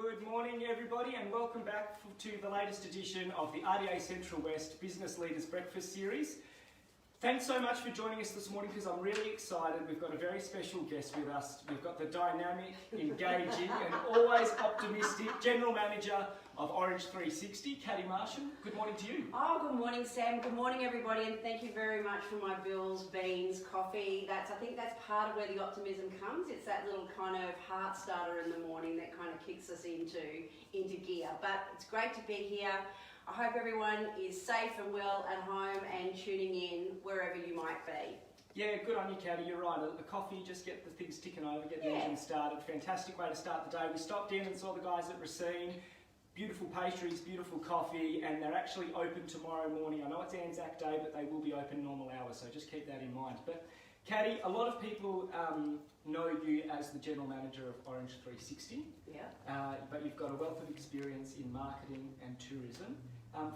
Good morning everybody and welcome back to the latest edition of the RTA Central West Business Leaders Breakfast Series. Thanks so much for joining us this morning because I'm really excited. We've got a very special guest with us. We've got the dynamic, engaging and always optimistic General Manager of Orange 360, Caddie. Good morning to you. Oh, good morning Sam. Good morning everybody, and thank you very much for my bills, beans, coffee. I think that's part of where the optimism comes. It's that little kind of heart starter in the morning that kind of kicks us into gear. But it's great to be here. I hope everyone is safe and well at home and tuning in wherever you might be. Yeah, good on you, Caddie. You're right. A coffee, just get the things ticking over, get the engine started. Fantastic way to start the day. We stopped in and saw the guys at Racine. Beautiful pastries, beautiful coffee, and they're actually open tomorrow morning. I know it's Anzac Day, but they will be open normal hours, so just keep that in mind. But Caddie, a lot of people know you as the General Manager of Orange 360, but you've got a wealth of experience in marketing and tourism.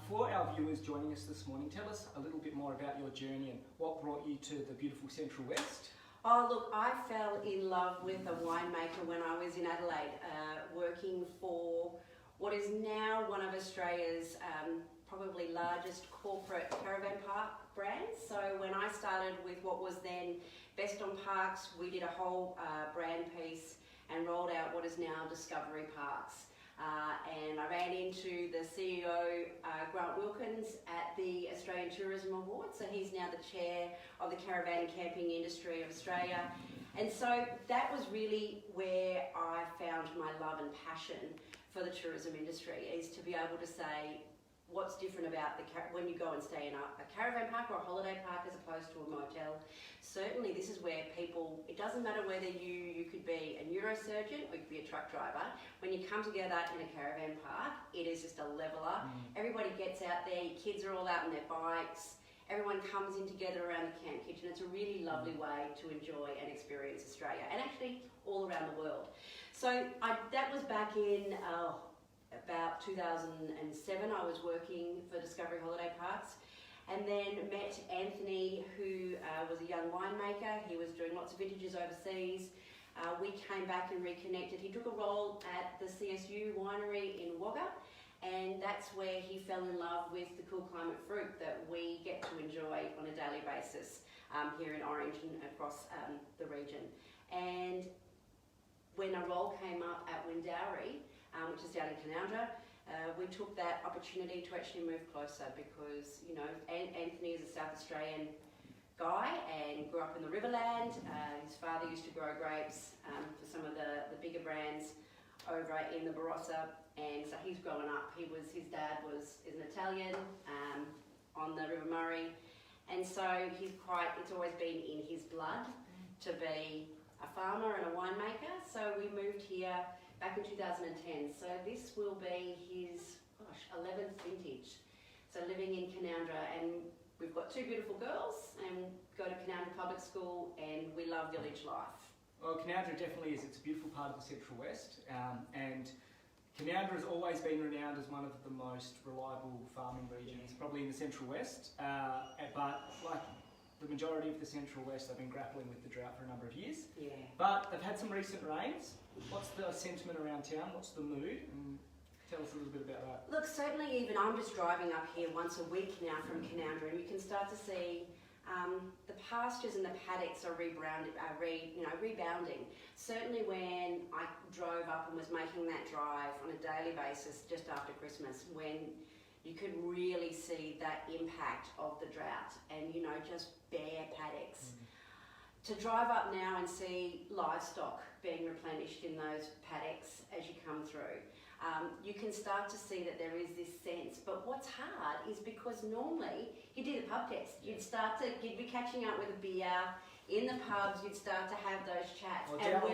For our viewers joining us this morning, tell us a little bit more about your journey and what brought you to the beautiful Central West. Oh look, I fell in love with a winemaker when I was in Adelaide, working for what is now one of Australia's probably largest corporate caravan park brands. So when I started with what was then Best on Parks, we did a whole brand piece and rolled out what is now Discovery Parks. And I ran into the CEO, Grant Wilkins, at the Australian Tourism Awards. So he's now the chair of the caravan and camping industry of Australia. And so that was really where I found my love and passion for the tourism industry, is to be able to say what's different about when you go and stay in a caravan park or a holiday park as opposed to a motel. Certainly this is where people, it doesn't matter whether you could be a neurosurgeon or you could be a truck driver. When you come together in a caravan park, it is just a leveler. Everybody gets out there, your kids are all out on their bikes, everyone comes in together around the camp kitchen. It's a really lovely way to enjoy and experience Australia, and actually all around the world. So that was back in about 2007. I was working for Discovery Holiday Parks, and then met Anthony, who was a young winemaker. He was doing lots of vintages overseas. We came back and reconnected. He took a role at the CSU winery in Wagga, and that's where he fell in love with the cool climate fruit that we get to enjoy on a daily basis here in Orange and across the region. And when a role came up at Windowry, which is down in Canowindra, we took that opportunity to actually move closer because, you know, Anthony is a South Australian guy and grew up in the Riverland. His father used to grow grapes for some of the bigger brands over in the Barossa, and so he's grown up. His dad is an Italian on the River Murray, and so it's always been in his blood to be a farmer and a winemaker. So we moved here back in 2010. So this will be his 11th vintage. So living in Canowindra, and we've got two beautiful girls and go to Canowindra Public School, and we love village life. Well, Canowindra definitely is. It's a beautiful part of the Central West, and Canowindra has always been renowned as one of the most reliable farming regions, probably in the Central West, but like the majority of the Central West, they've been grappling with the drought for a number of years. Yeah. But they've had some recent rains. What's the sentiment around town? What's the mood? And tell us a little bit about that. Look, certainly even I'm just driving up here once a week now from Canowindra, and you can start to see the pastures and the paddocks are rebounding. Certainly when I drove up and was making that drive on a daily basis just after Christmas, when you could really see that impact of the drought and, you know, just bare paddocks. To drive up now and see livestock being replenished in those paddocks as you come through, you can start to see that there is this sense. But what's hard is because normally you do the pub test. You'd be catching up with a beer in the pubs. You'd start to have those chats. Or down a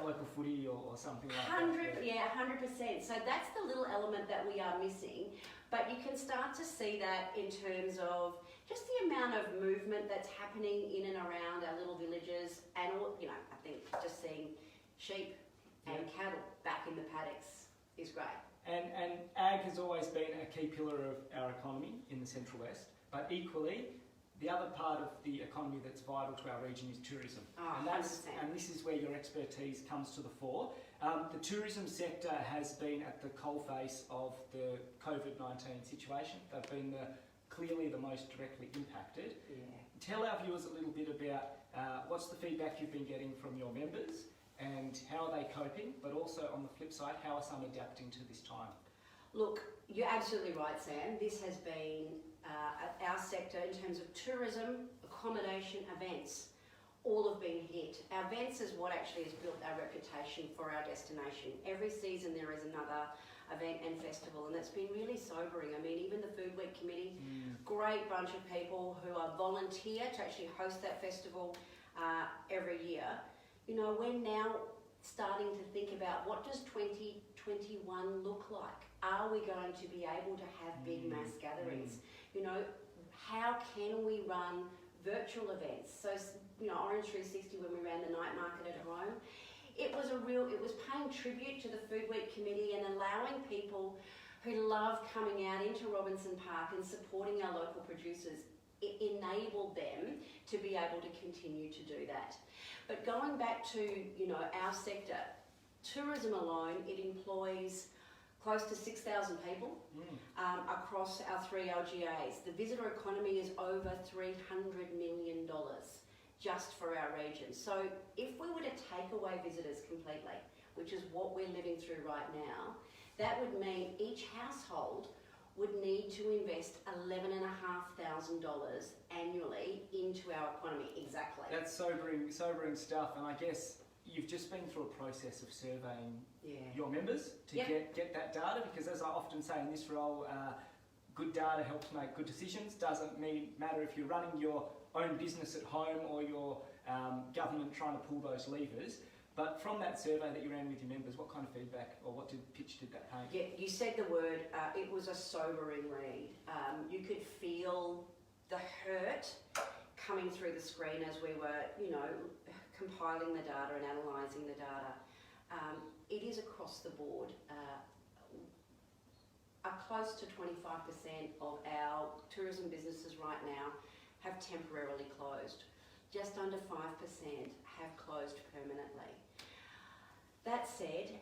local footy or something like that. Yeah, 100%. So that's the little element that we are missing. But you can start to see that in terms of just the amount of movement that's happening in and around our little villages, and you know, I think just seeing sheep and cattle back in the paddocks is great. And ag has always been a key pillar of our economy in the Central West, but equally, the other part of the economy that's vital to our region is tourism. Oh, and this is where your expertise comes to the fore. The tourism sector has been at the coalface of the COVID-19 situation. They've been clearly the most directly impacted. Yeah. Tell our viewers a little bit about what's the feedback you've been getting from your members and how are they coping, but also on the flip side, how are some adapting to this time? Look, you're absolutely right, Sam. This has been our sector in terms of tourism, accommodation, events, all have been hit. Our events is what actually has built our reputation for our destination. Every season there is another event and festival, and that's been really sobering. I mean, even the Food Week Committee, great bunch of people who are volunteer to actually host that festival every year. You know, we're now starting to think about what does 2021 look like? Are we going to be able to have big mass gatherings? You know, how can we run virtual events? So, you know, Orange 360, when we ran the night market at home, it was paying tribute to the Food Week Committee and allowing people who love coming out into Robinson Park and supporting our local producers. It enabled them to be able to continue to do that. But going back to, you know, our sector, tourism alone, it employs close to 6,000 people across our 3 LGAs. The visitor economy is over $300 million just for our region. So if we were to take away visitors completely, which is what we're living through right now, that would mean each household would need to invest $11,500 annually into our economy. Exactly. That's sobering stuff, and I guess you've just been through a process of surveying your members to get that data, because as I often say in this role, good data helps make good decisions. Doesn't matter if you're running your own business at home or your government trying to pull those levers. But from that survey that you ran with your members, what kind of feedback or what pitch did that paint? Yeah, you said the word, it was a sobering read. You could feel the hurt coming through the screen as we were, you know, compiling the data and analysing the data. It is across the board. Close to 25% of our tourism businesses right now have temporarily closed. Just under 5% have closed permanently. That said,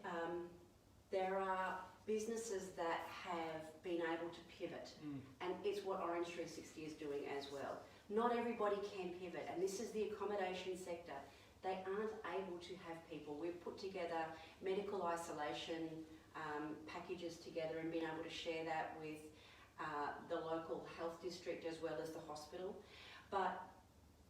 there are businesses that have been able to pivot, and it's what Orange 360 is doing as well. Not everybody can pivot, and this is the accommodation sector. They aren't able to have people. We've put together medical isolation packages together and been able to share that with the local health district as well as the hospital. But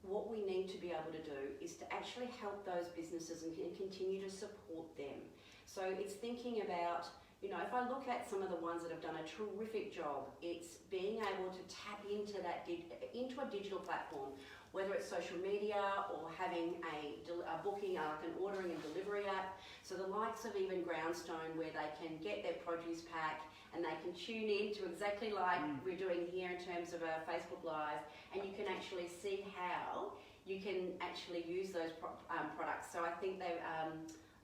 what we need to be able to do is to actually help those businesses and continue to support them. So it's thinking about, you know, if I look at some of the ones that have done a terrific job, it's being able to tap into that into a digital platform, whether it's social media or having a booking, like an ordering and delivery app. So the likes of even Groundstone, where they can get their produce pack and they can tune in to exactly like we're doing here in terms of a Facebook Live, and you can actually see how you can actually use those products. So I think they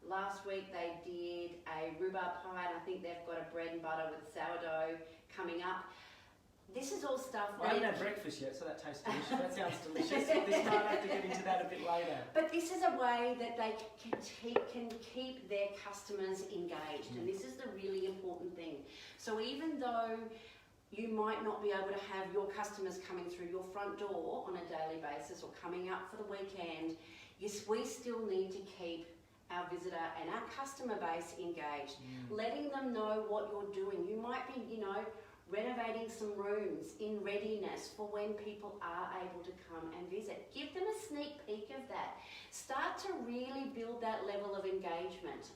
last week they did a rhubarb pie, and I think they've got a bread and butter with sourdough coming up. This is all stuff I haven't had breakfast yet, so that tastes delicious. That sounds delicious. This might have to get into that a bit later. But this is a way that they can keep their customers engaged, and this is the really important thing. So even though you might not be able to have your customers coming through your front door on a daily basis or coming up for the weekend, yes, we still need to keep our visitor and our customer base engaged, letting them know what you're doing. You might be, you know, renovating some rooms in readiness for when people are able to come and visit. Give them a sneak peek of that. Start to really build that level of engagement,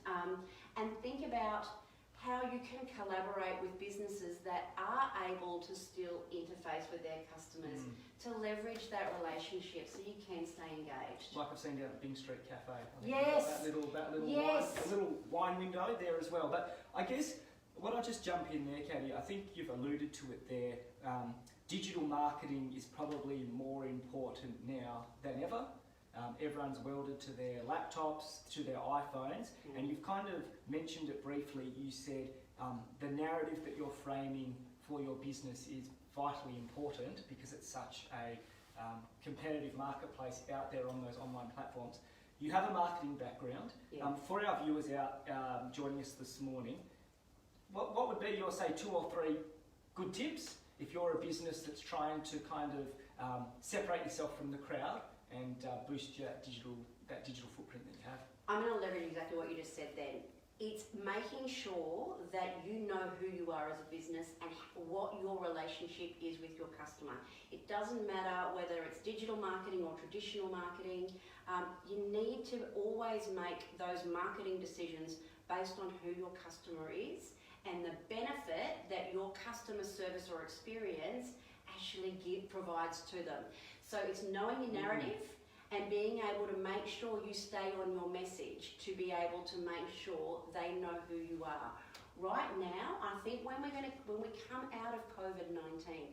and think about how you can collaborate with businesses that are able to still interface with their customers to leverage that relationship so you can stay engaged. Like I've seen down at Bing Street Cafe. Yes. That little Yes. little wine window there as well. But I guess, when I just jump in there, Caddie, I think you've alluded to it there. Digital marketing is probably more important now than ever. Everyone's welded to their laptops, to their iPhones, and you've kind of mentioned it briefly. You said the narrative that you're framing for your business is vitally important because it's such a competitive marketplace out there on those online platforms. You have a marketing background. Yeah. For our viewers out joining us this morning, what would be your, say, 2 or 3 good tips if you're a business that's trying to kind of separate yourself from the crowd and boost that digital footprint that you have? I'm going to leverage exactly what you just said then. It's making sure that you know who you are as a business and what your relationship is with your customer. It doesn't matter whether it's digital marketing or traditional marketing. You need to always make those marketing decisions based on who your customer is and the benefit that your customer service or experience actually provides to them. So it's knowing your narrative and being able to make sure you stay on your message to be able to make sure they know who you are. Right now, I think when we come out of COVID-19,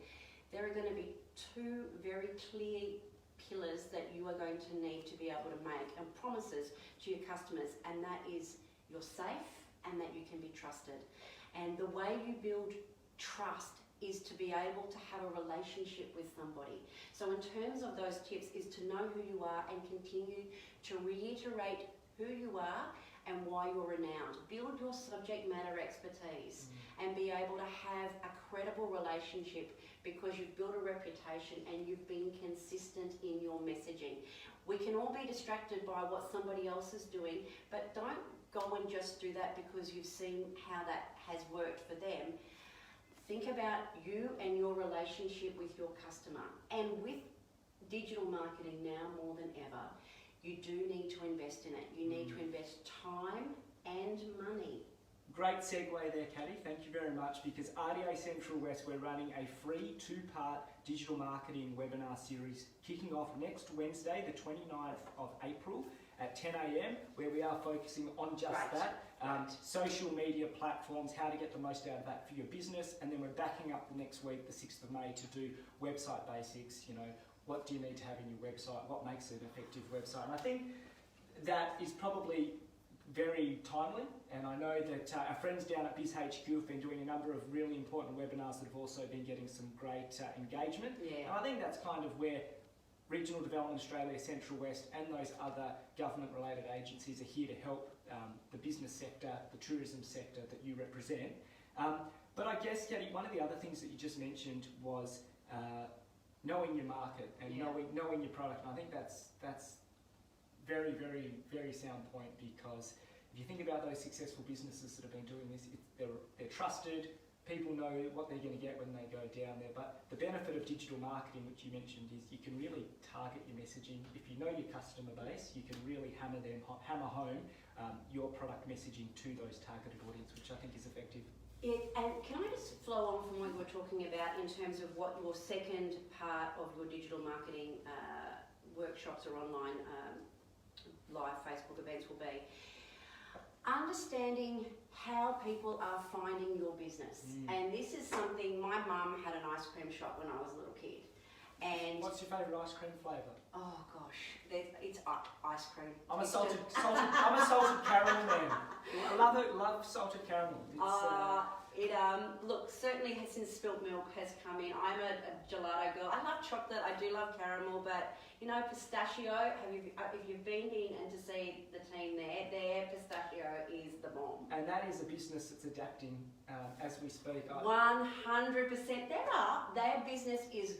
there are going to be 2 very clear pillars that you are going to need to be able to make and promises to your customers, and that is you're safe and that you can be trusted. And the way you build trust is to be able to have a relationship with somebody. So in terms of those tips is to know who you are and continue to reiterate who you are and why you're renowned. Build your subject matter expertise and be able to have a credible relationship because you've built a reputation and you've been consistent in your messaging. We can all be distracted by what somebody else is doing, but don't go and just do that because you've seen how that has worked for them. Think about you and your relationship with your customer. And with digital marketing now more than ever, you do need to invest in it. You need to invest time and money. Great segue there, Caddie. Thank you very much, because RTA Central West, we're running a free 2-part digital marketing webinar series kicking off next Wednesday, the 29th of April at 10 a.m, where we are focusing on just that. Social media platforms, how to get the most out of that for your business, and then we're backing up the next week, the 6th of May, to do website basics. You know, what do you need to have in your website? What makes it an effective website? And I think that is probably very timely, and I know that our friends down at BizHQ have been doing a number of really important webinars that have also been getting some great engagement. And I think that's kind of where Regional Development Australia, Central West and those other government-related agencies are here to help the business sector, the tourism sector that you represent. But I guess, Caddie, one of the other things that you just mentioned was knowing your market and knowing your product. And I think that's very, very, very sound point, because if you think about those successful businesses that have been doing this, they're trusted. People know what they're going to get when they go down there. But the benefit of digital marketing, which you mentioned, is you can really target your messaging. If you know your customer base, you can really hammer home your product messaging to those targeted audience, which I think is effective. And can I just flow on from what you were talking about in terms of what your second part of your digital marketing workshops or online live Facebook events will be? Understanding how people are finding your business. And this is something, my mum had an ice cream shop when I was a little kid. And what's your favourite ice cream flavour? Oh gosh, it's ice cream. I'm a salted caramel man. I love salted caramel. Look, certainly since spilt milk has come in, I'm a gelato girl. I love chocolate, I do love caramel, but you know, pistachio, if you've been in and to see the team there, their pistachio is the bomb. And that is a business that's adapting as we speak. 100%. Their business is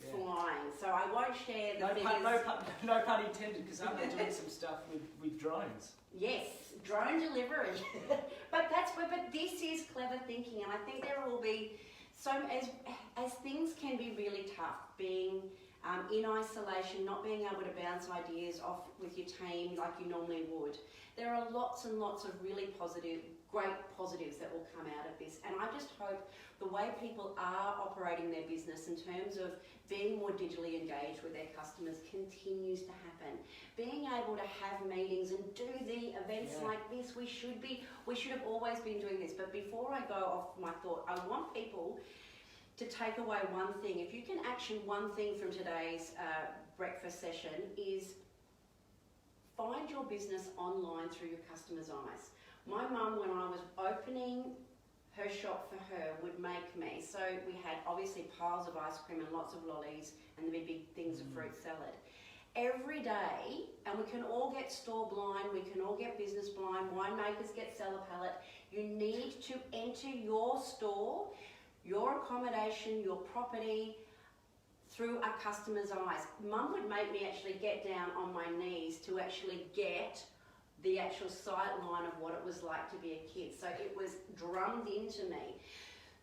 flying. So I won't share the figures. No pun intended, because I'm doing some stuff with drones. Yes, drone delivery. but this is clever thinking, and I think there will be as things can be really tough, being in isolation, not being able to bounce ideas off with your team like you normally would. There are lots and lots of really great positives that will come out of this, and I just hope the way people are operating their business in terms of being more digitally engaged with their customers continues to happen. Being able to have meetings and do the events like this, we should have always been doing this. But before I go off my thought, I want people to take away one thing. If you can action one thing from today's breakfast session, is find your business online through your customer's eyes. My mum, when I was opening her shop for her, would make me, so we had obviously piles of ice cream and lots of lollies and the big things of fruit salad. every day, and we can all get store blind, we can all get business blind, winemakers get seller pallet. You need to enter your store, your accommodation, your property through a customer's eyes. Mum would make me actually get down on my knees to actually get the actual sight line of what it was like to be a kid. So it was drummed into me.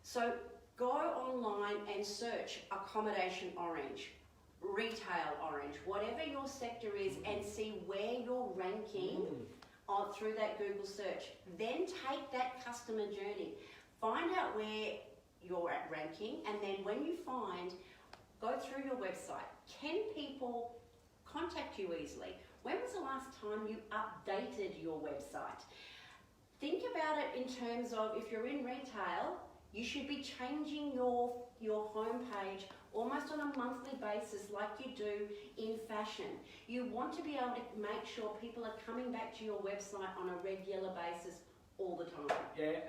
So go online and search Accommodation Orange, Retail Orange, whatever your sector is, and see where you're ranking on through that Google search. Then take that customer journey, find out where you're at ranking, and then when you find, go through your website. Can people contact you easily? When was the last time you updated your website? Think about it in terms of, if you're in retail, you should be changing your homepage almost on a monthly basis like you do in fashion. You want to be able to make sure people are coming back to your website on a regular basis all the time. Yeah,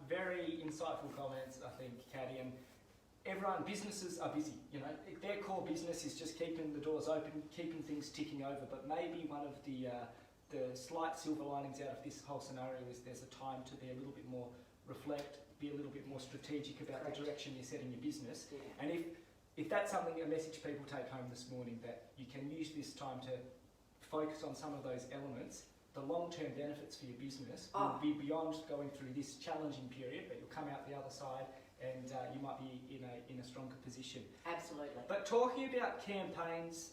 very insightful comments, I think, Caddie. And businesses are busy, you know. Their core business is just keeping the doors open, keeping things ticking over. But maybe one of the slight silver linings out of this whole scenario is there's a time to be a little bit more reflect, be a little bit more strategic about the direction you're setting your business. Yeah. And if that's something, a message people take home this morning, that you can use this time to focus on some of those elements, the long-term benefits for your business will be beyond going through this challenging period, but you'll come out the other side and you might be in a stronger position. Absolutely. But talking about campaigns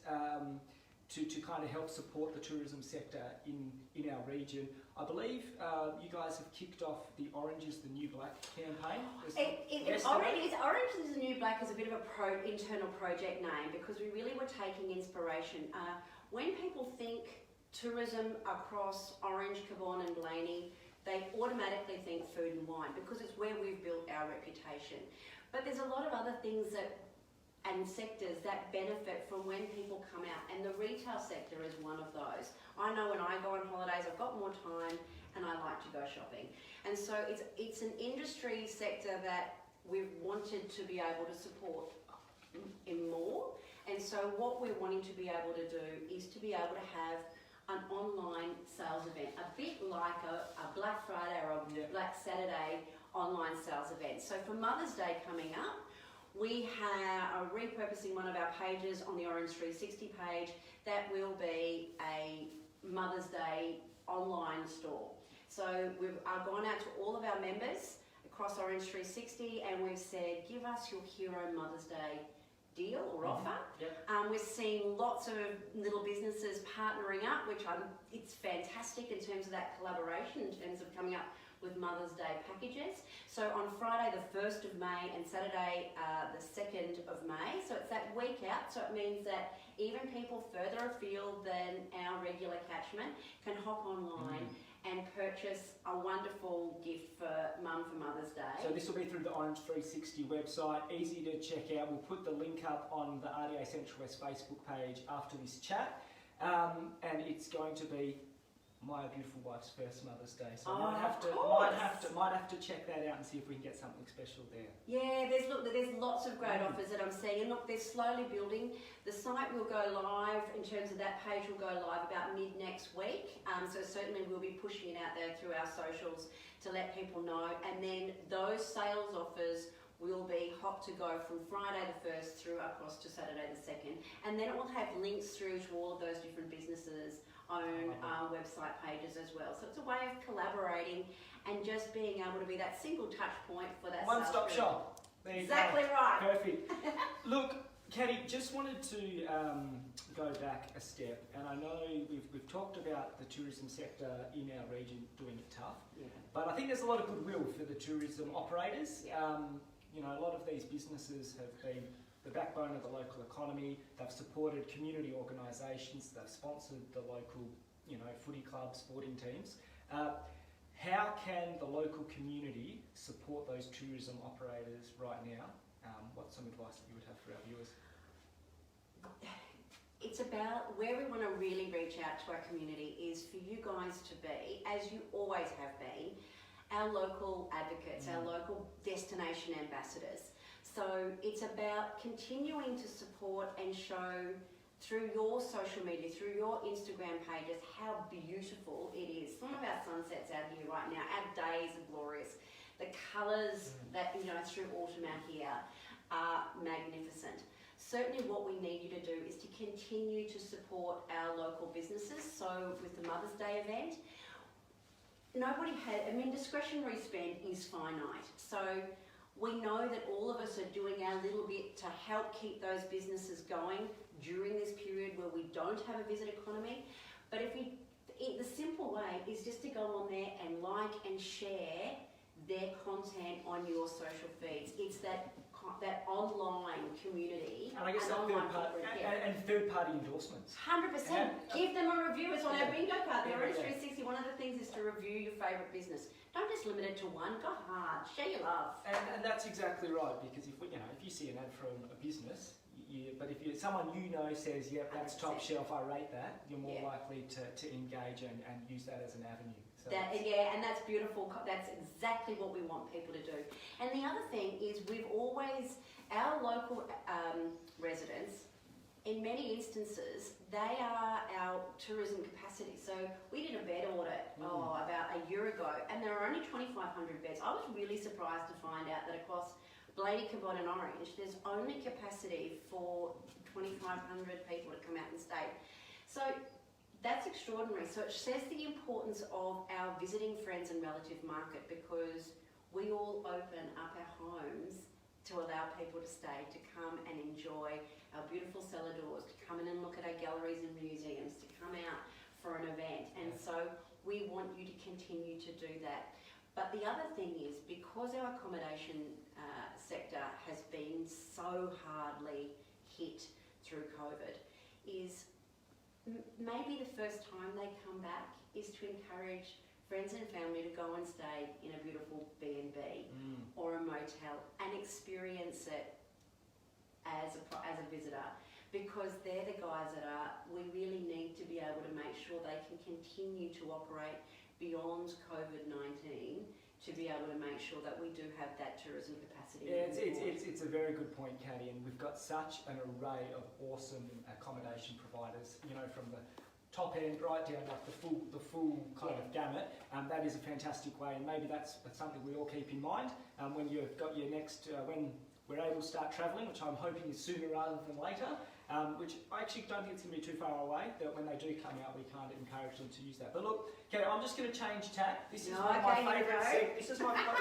to kind of help support the tourism sector in our region, I believe you guys have kicked off the Orange is the New Black campaign. Orange is the New Black is a bit of a internal project name, because we really were taking inspiration. When people think tourism across Orange, Cabonne and Blaney, they automatically think food and wine, because it's where we've built our reputation. But there's a lot of other things and sectors that benefit from when people come out, and the retail sector is one of those. I know when I go on holidays, I've got more time and I like to go shopping. And so it's an industry sector that we've wanted to be able to support in more. And so what we're wanting to be able to do is to be able to have an online sales event, a bit like a Black Friday or a Black Saturday online sales event. So for Mother's Day coming up, we are repurposing one of our pages on the Orange 360 page that will be a Mother's Day online store. So we've gone out to all of our members across Orange 360 and we've said, give us your hero Mother's Day deal or offer. We're seeing lots of little businesses partnering up, which it's fantastic in terms of that collaboration, in terms of coming up with Mother's Day packages. So on Friday the 1st of May and Saturday the 2nd of May, so it's that week out, so it means that even people further afield than our regular catchment can hop online and purchase a wonderful gift for Mum for Mother's Day. So this will be through the Orange 360 website, easy to check out. We'll put the link up on the RTA Central West Facebook page after this chat, and it's going to be my beautiful wife's first Mother's Day, so might have to check that out and see if we can get something special there. Yeah, there's lots of great offers that I'm seeing, and look, they're slowly building. The site will go live, in terms of that page will go live about mid next week. So certainly we'll be pushing it out there through our socials to let people know, and then those sales offers will be hot to go from Friday the 1st through across to Saturday the 2nd, and then it will have links through to all of those different businesses' own website pages as well. So it's a way of collaborating and just being able to be that single touch point for that one-stop shop. There you exactly go. Right. Perfect. Look, Caddie, just wanted to go back a step, and I know we've talked about the tourism sector in our region doing it tough, but I think there's a lot of goodwill for the tourism operators. You know, a lot of these businesses have been the backbone of the local economy. They've supported community organisations. They've sponsored the local, footy clubs, sporting teams. How can the local community support those tourism operators right now? What's some advice that you would have for our viewers? It's about where we want to really reach out to our community is for you guys to be, as you always have been, our local advocates, our local destination ambassadors. So it's about continuing to support and show through your social media, through your Instagram pages, how beautiful it is. Some of our sunsets out here right now, our days are glorious. The colours that, through autumn out here are magnificent. Certainly what we need you to do is to continue to support our local businesses. So with the Mother's Day event, discretionary spend is finite. So we know that all of us are doing our little bit to help keep those businesses going during this period where we don't have a visit economy. But the simple way is just to go on there and like and share their content on your social feeds. It's that online community and I guess third party endorsements. 100%. Give them a review. It's on our bingo card. The Orange 360. One of the things is to review your favourite business. Don't just limit it to one. Go hard. Share your love. And that's exactly right, because if you see an ad from a business, but if someone says, "Yep, that's 100%. Top shelf, I rate that," you're more likely to engage and use that as an avenue. So and that's beautiful. That's exactly what we want people to do. And the other thing is, our local residents, in many instances, they are our tourism capacity. So we did a bed audit about a year ago, and there are only 2,500 beds. I was really surprised to find out that across Blaney, Cabot and Orange, there's only capacity for 2,500 people to come out and stay. So that's extraordinary. So it says the importance of our visiting friends and relative market, because we all open up our homes to allow people to stay, to come and enjoy our beautiful cellar doors, to come in and look at our galleries and museums, to come out for an event. And so we want you to continue to do that. But the other thing is, because our accommodation sector has been so hardly hit through COVID, is maybe the first time they come back is to encourage friends and family to go and stay in a beautiful B&B or a motel and experience it as a visitor, because they're the guys we really need to be able to make sure they can continue to operate beyond COVID-19, to be able to make sure that we do have that tourism capacity. Yeah, it's a very good point, Caddie, and we've got such an array of awesome accommodation providers, from the top end right down like the full kind of gamut. That is a fantastic way, and maybe that's something we all keep in mind when you've got your next, when we're able to start travelling, which I'm hoping is sooner rather than later, which I actually don't think it's going to be too far away, that when they do come out, we can't encourage them to use that. But look, okay, I'm just going to change tack. This is my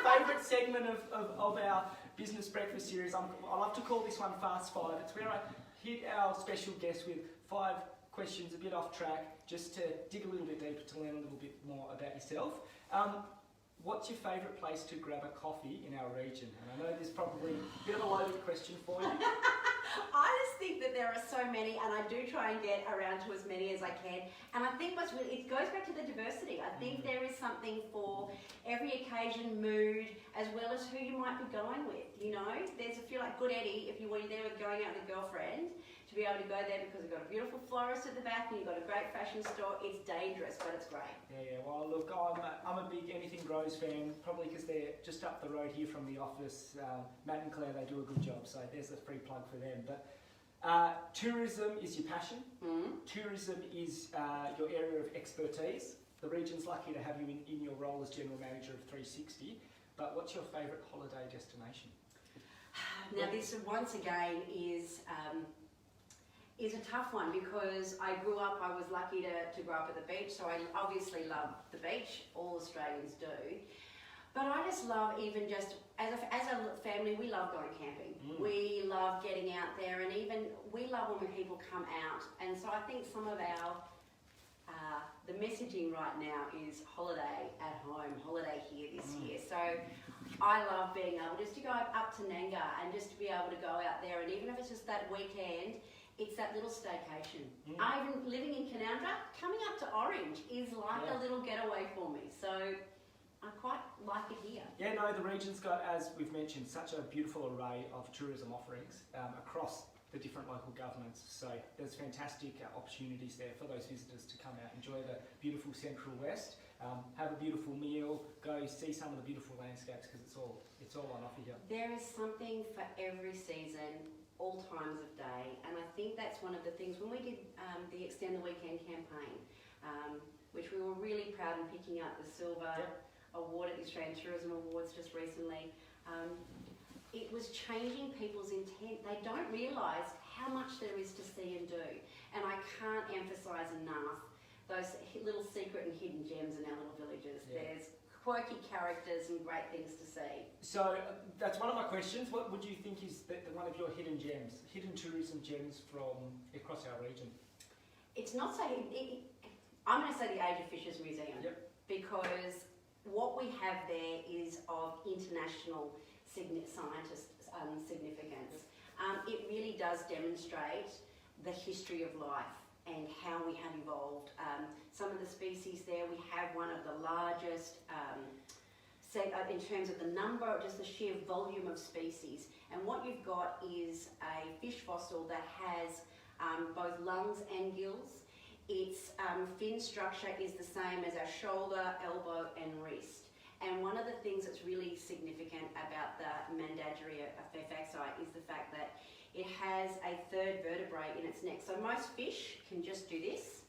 favourite segment of our business breakfast series. I love to call this one Fast Five. It's where I hit our special guest with 5 questions, a bit off track, just to dig a little bit deeper, to learn a little bit more about yourself. What's your favourite place to grab a coffee in our region? And I know there's probably a bit of a loaded question for you. I just think that there are so many, and I do try and get around to as many as I can. And I think it goes back to the diversity. I think there is something for every occasion, mood, as well as who you might be going with. There's a few like Good Eddie, if you were there with going out with a girlfriend, to be able to go there because we've got a beautiful florist at the back and you've got a great fashion store. It's dangerous, but it's great. Yeah. Well, look, I'm a big Anything Grows fan, probably because they're just up the road here from the office. Matt and Claire, they do a good job, so there's a free plug for them. But tourism is your passion. Tourism is your area of expertise. The region's lucky to have you in your role as General Manager of 360. But what's your favourite holiday destination? Now, this once again is a tough one, because I was lucky to grow up at the beach, so I obviously love the beach. All Australians do. But I just love, even just as a family, we love going camping. We love getting out there, and even we love when people come out. And so I think some of the messaging right now is holiday at home, holiday here this year. So I love being able just to go up to Nanga and just to be able to go out there, and even if it's just that weekend, it's that little staycation. Even living in Canowindra, coming up to Orange is like a little getaway for me. So I quite like it here. Yeah, no, the region's got, as we've mentioned, such a beautiful array of tourism offerings across the different local governments. So there's fantastic opportunities there for those visitors to come out, enjoy the beautiful Central West. have a beautiful meal, go see some of the beautiful landscapes, because it's all on offer here. There is something for every season, all times of day, and I think that's one of the things when we did the Extend the Weekend campaign, which we were really proud in picking up the silver award at the Australian Tourism Awards just recently. It was changing people's intent. They don't realise how much there is to see and do, and I can't emphasise enough those little secret and hidden gems in our little villages. There's quirky characters and great things to see. So that's one of my questions. What would you think is one of your hidden gems, hidden tourism gems from across our region? It's not so. I'm going to say the Age of Fishers Museum, because what we have there is of international significance. It really does demonstrate the history of life and how we have evolved. Some of the species there, we have one of the largest, in terms of the number, just the sheer volume of species. And what you've got is a fish fossil that has both lungs and gills. Its fin structure is the same as our shoulder, elbow and wrist. And one of the things that's really significant about the Mandageria fairfaxi is the fact that it has a third vertebrae in its neck. So most fish can just do this.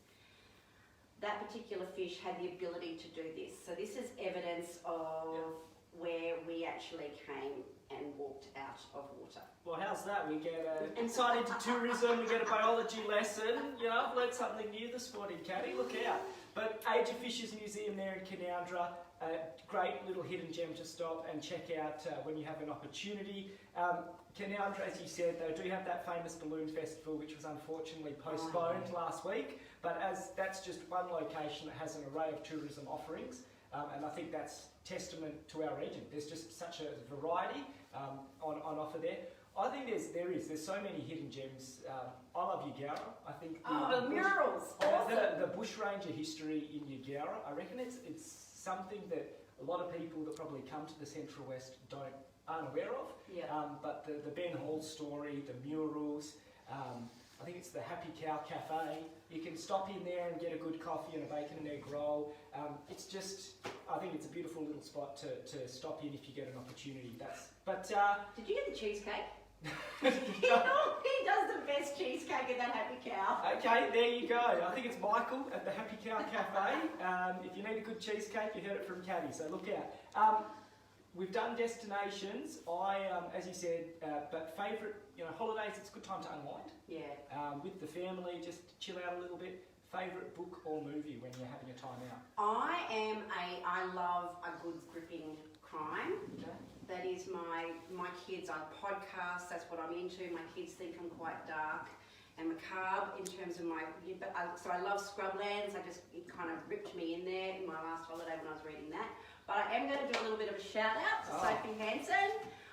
That particular fish had the ability to do this. So this is evidence of where we actually came and walked out of water. Well, how's that? We get an insight into tourism, we get a biology lesson. You know, I've learned something new this morning, Caddie, look out. But Age of Fishers Museum there in Canowindra, a great little hidden gem to stop and check out when you have an opportunity. Canowindra, as you said, they do have that famous balloon festival, which was unfortunately postponed last week. But as that's just one location that has an array of tourism offerings, and I think that's testament to our region. There's just such a variety on offer there. I think there's so many hidden gems. I love Yagara. I think the murals, the bushranger history in Yagara. I reckon it's something that a lot of people that probably come to the Central West aren't aware of. But the Ben Hall story, the murals. I think it's the Happy Cow Cafe. You can stop in there and get a good coffee and a bacon and egg roll. I think it's a beautiful little spot to stop in if you get an opportunity. Did you get the cheesecake? He does the best cheesecake at that Happy Cow. Okay, there you go. I think it's Michael at the Happy Cow Cafe. If you need a good cheesecake, you heard it from Caddie, so look out. We've done destinations. As you said, but favourite, holidays. It's a good time to unwind. With the family, just chill out a little bit. Favourite book or movie when you're having a time out? I love a good gripping crime. That is my kids. I podcast. That's what I'm into. My kids think I'm quite dark and macabre in terms of so I love Scrublands. It kind of ripped me in there in my last holiday when I was reading that. But I am going to do a little bit of a shout out to Sophie Hansen.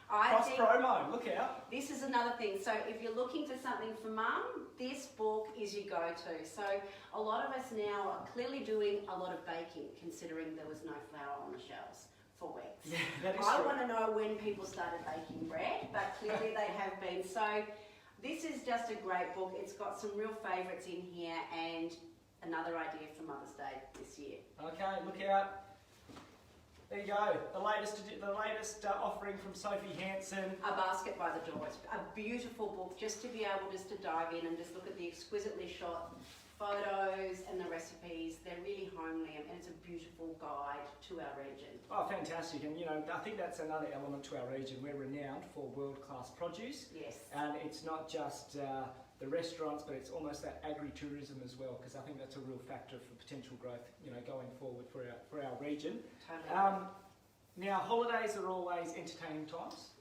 Cross promo, look out. This is another thing. So if you're looking for something for mum, this book is your go-to. So a lot of us now are clearly doing a lot of baking, considering there was no flour on the shelves for weeks. Yeah, that is I true. want to know when people started baking bread, but clearly they have been. So this is just a great book. It's got some real favourites in here and another idea for Mother's Day this year. Okay, look out. There you go, the latest offering from Sophie Hansen. A Basket by the Door. It's a beautiful book just to be able to dive in and just look at the exquisitely shot photos and the recipes. They're really homely and it's a beautiful guide to our region. Oh, fantastic. And I think that's another element to our region. We're renowned for world-class produce. Yes. And it's not just the restaurants, but it's almost that agri-tourism as well, because I think that's a real factor for potential growth, going forward for our region. Totally. Now, holidays are always entertaining times.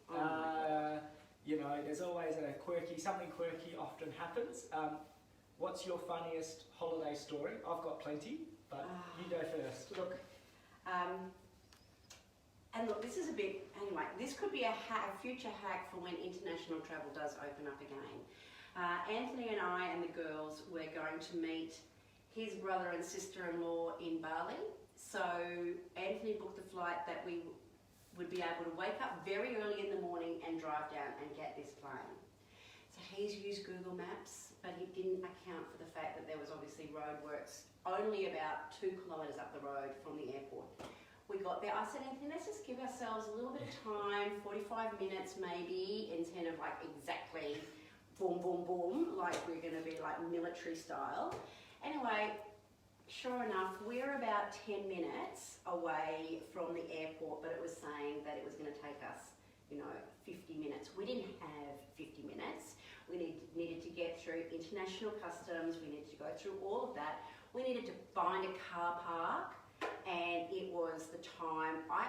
There's always something quirky often happens. What's your funniest holiday story? I've got plenty, but you go first. Look, this is this could be a future hack for when international travel does open up again. Anthony and I and the girls were going to meet his brother and sister-in-law in Bali. So Anthony booked the flight that we would be able to wake up very early in the morning and drive down and get this plane. So he's used Google Maps, but he didn't account for the fact that there was obviously roadworks only about 2 kilometres up the road from the airport. We got there, I said, Anthony, let's just give ourselves a little bit of time, 45 minutes maybe, instead of like exactly boom, boom, boom, like we're going to be like military style. Anyway, sure enough, we're about 10 minutes away from the airport, but it was saying that it was going to take us, 50 minutes. We didn't have 50 minutes. We needed to get through international customs. We needed to go through all of that. We needed to find a car park, and it was the time. I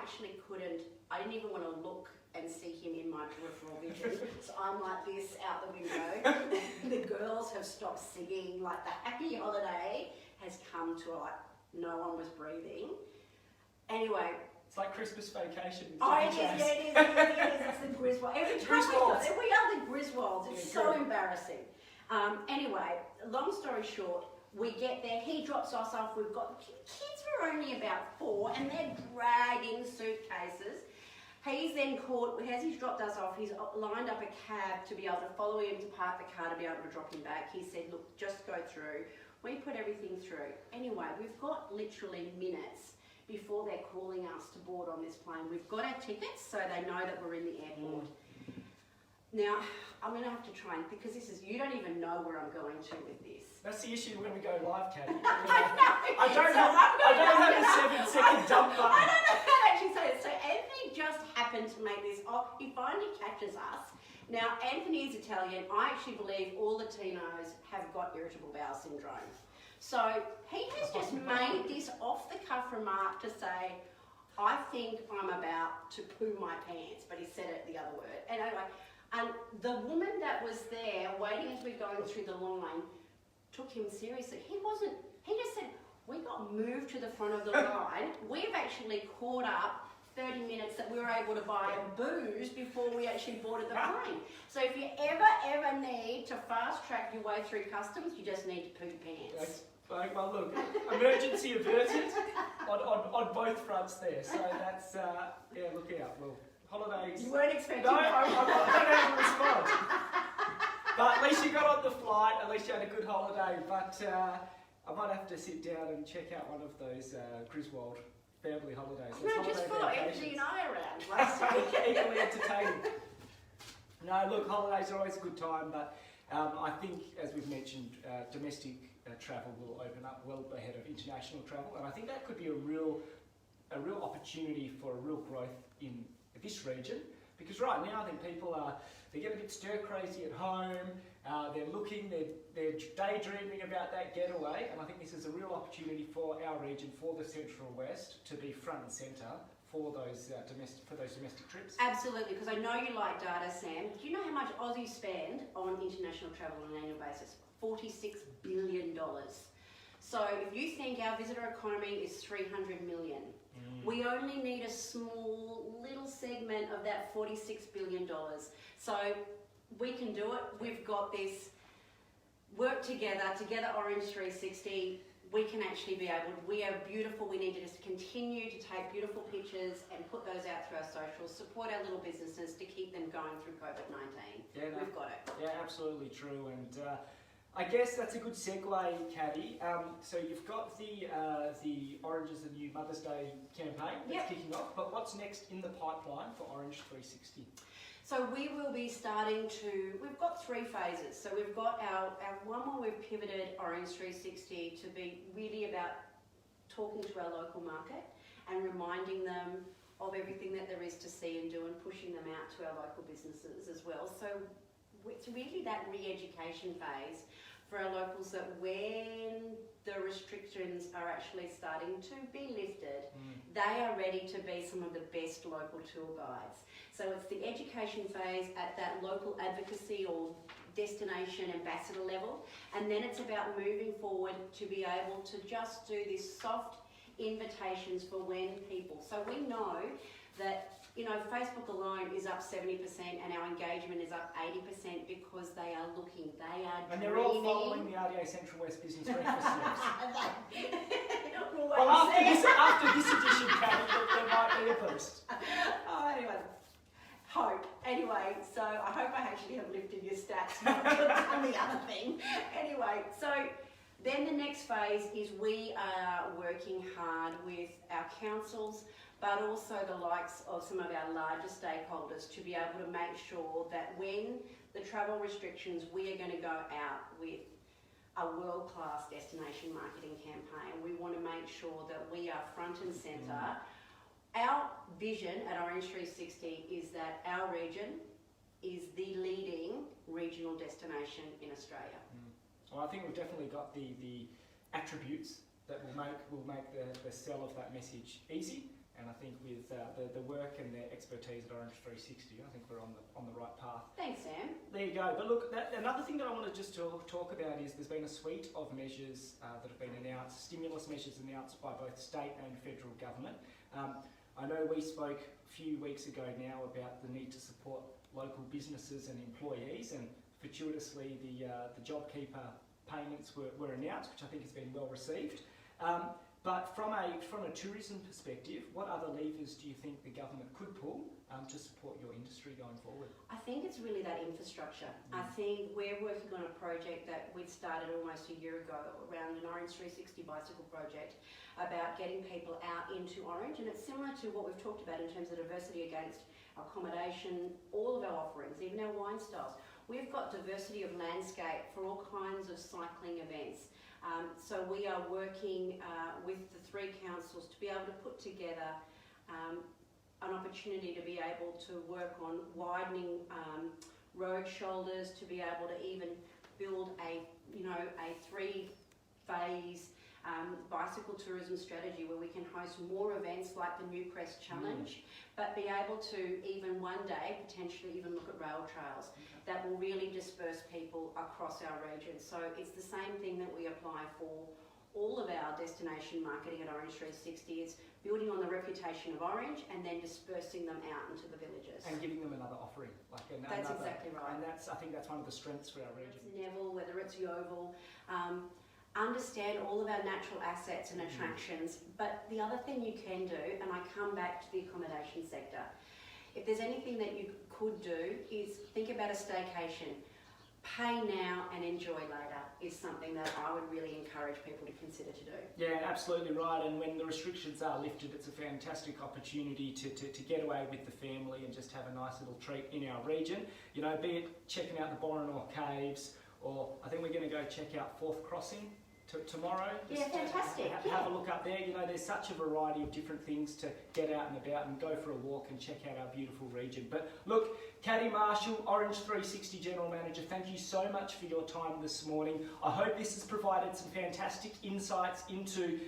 didn't even want to look and see him in my peripheral vision. So I'm like this out the window. The girls have stopped singing, like the happy holiday has come to no one was breathing. Anyway. It's like Christmas vacation. It is. It's the Griswold. Every time we are the Griswolds. It's so embarrassing. Anyway, long story short, we get there, he drops us off, the kids were only about 4 and they're dragging suitcases. He's then called, as he's dropped us off, he's lined up a cab to be able to follow him to park the car to be able to drop him back. He said, look, just go through. We put everything through. Anyway, we've got literally minutes before they're calling us to board on this plane. We've got our tickets so they know that we're in the airport. Now, I'm going to have to try because you don't even know where I'm going to with this. That's the issue when we go live, Caddie. I don't have a 7-second dump button. I don't know how to actually say it. So Anthony just happened to make this off. He finally catches us. Now, Anthony is Italian. I actually believe all Latinos have got irritable bowel syndrome. So he has just made this off-the-cuff remark to say, I think I'm about to poo my pants, but he said it the other word. And anyway, and the woman that was there waiting as we're going through the line took him seriously. He just said, we got moved to the front of the line. We've actually caught up 30 minutes that we were able to buy booze before we actually boarded the plane. So if you ever need to fast track your way through customs, you just need to poo your pants. Well, look, emergency averted on both fronts there. So that's, look out. Well, holidays. You weren't expecting No, I don't know how to respond. But at least you got on the flight, at least you had a good holiday. But I might have to sit down and check out one of those Griswold family holidays. No, just for Anthony and I around last week. Equally entertaining. No, look, holidays are always a good time, but I think, as we've mentioned, domestic travel will open up well ahead of international travel, and I think that could be a real opportunity for a real growth in this region, because right now I think people they get a bit stir crazy at home, they're daydreaming about that getaway, and I think this is a real opportunity for our region, for the Central West, to be front and centre for those domestic trips. Absolutely, because I know you like data, Sam. Do you know how much Aussies spend on international travel on an annual basis? $46 billion. So if you think our visitor economy is 300 million, we only need a small little segment of that $46 billion. So we can do it. We've got this work together Orange 360. We can actually be able, we are beautiful, we need to just continue to take beautiful pictures and put those out through our socials, support our little businesses to keep them going through COVID-19. We've got it. Yeah, absolutely true. And I guess that's a good segue, Caddie. So you've got the Orange is the New Mother's Day campaign that's kicking off, but what's next in the pipeline for Orange 360? So we will be starting we've got 3 phases. So we've got our one where we've pivoted Orange 360 to be really about talking to our local market and reminding them of everything that there is to see and do and pushing them out to our local businesses as well. So it's really that re-education phase for our locals that when the restrictions are actually starting to be lifted, they are ready to be some of the best local tour guides. So it's the education phase at that local advocacy or destination ambassador level, and then it's about moving forward to be able to just do this soft invitations for when people. So we know that Facebook alone is up 70% and our engagement is up 80% because they are looking, they are dreaming. And they're all following the RTA Central West Business Breakfast Steps. Well, after this edition, Caddie, there might be a boost. Oh, anyway. Hope. Anyway, Anyway, so I hope I actually have lifted your stats, not done the other thing. Anyway, so then the next phase is we are working hard with our councils, but also the likes of some of our larger stakeholders to be able to make sure that when the travel restrictions, we are going to go out with a world-class destination marketing campaign. We want to make sure that we are front and centre. Our vision at Orange 360 is that our region is the leading regional destination in Australia. Well, I think we've definitely got the attributes that will make the sell of that message easy. And I think with the work and the expertise at Orange 360, I think we're on the right path. Thanks, Sam. There you go. But look, another thing that I want to just talk about is there's been a suite of measures that have been announced, stimulus measures announced by both state and federal government. I know we spoke a few weeks ago now about the need to support local businesses and employees, and fortuitously the JobKeeper payments were announced, which I think has been well received. But from a tourism perspective, what other levers do you think the government could pull to support your industry going forward? I think it's really that infrastructure. I think we're working on a project that we started almost a year ago around an Orange 360 bicycle project about getting people out into Orange, and it's similar to what we've talked about in terms of diversity against accommodation, all of our offerings, even our wine styles. We've got diversity of landscape for all kinds of cycling events. So we are working with the three councils to be able to put together an opportunity to be able to work on widening road shoulders, to be able to even build a three-phase bicycle tourism strategy where we can host more events like the Newcrest Challenge, but be able to even one day potentially even look at rail trails that will really disperse people across our region. So it's the same thing that we apply for all of our destination marketing at Orange 360, is building on the reputation of Orange and then dispersing them out into the villages. And giving them another offering. That's exactly right. And I think that's one of the strengths for our region. Whether it's Neville, whether it's Yeovil, understand all of our natural assets and attractions. But the other thing you can do, and I come back to the accommodation sector, if there's anything that you could do is think about a staycation. Pay now and enjoy later is something that I would really encourage people to consider to do. Yeah, absolutely right. And when the restrictions are lifted, it's a fantastic opportunity to get away with the family and just have a nice little treat in our region. You know, be it checking out the Boronor Caves, or I think we're going to go check out Fourth Crossing tomorrow. Yeah, fantastic. Have a look up there. You know, there's such a variety of different things to get out and about and go for a walk and check out our beautiful region. But look, Caddie Marshall, Orange 360 General Manager, thank you so much for your time this morning. I hope this has provided some fantastic insights into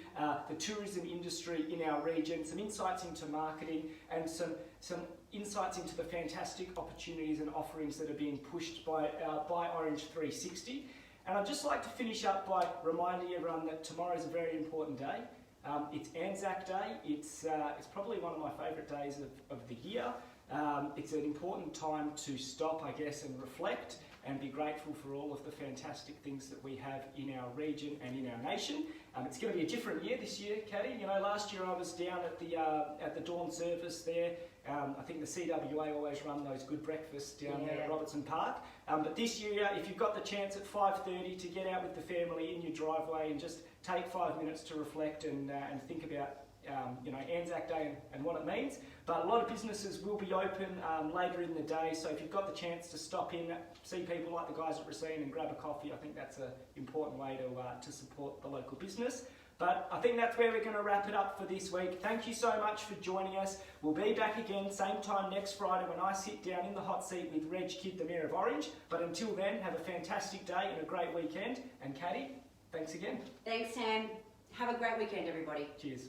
the tourism industry in our region, some insights into marketing, and some insights into the fantastic opportunities and offerings that are being pushed by Orange 360. And I'd just like to finish up by reminding everyone that tomorrow is a very important day. It's Anzac Day. It's probably one of my favourite days of the year. It's an important time to stop, I guess, and reflect and be grateful for all of the fantastic things that we have in our region and in our nation. It's going to be a different year this year, Caddie. You know, last year I was down at the dawn service there. I think the CWA always run those good breakfasts down there at Robertson Park. But this year, if you've got the chance at 5:30 to get out with the family in your driveway and just take 5 minutes to reflect and think about Anzac Day and what it means. But a lot of businesses will be open later in the day, so if you've got the chance to stop in, see people like the guys at Racine and grab a coffee, I think that's an important way to support the local business. But I think that's where we're going to wrap it up for this week. Thank you so much for joining us. We'll be back again same time next Friday when I sit down in the hot seat with Reg Kidd, the Mayor of Orange. But until then, have a fantastic day and a great weekend. And Caddie, thanks again. Thanks, Sam. Have a great weekend, everybody. Cheers.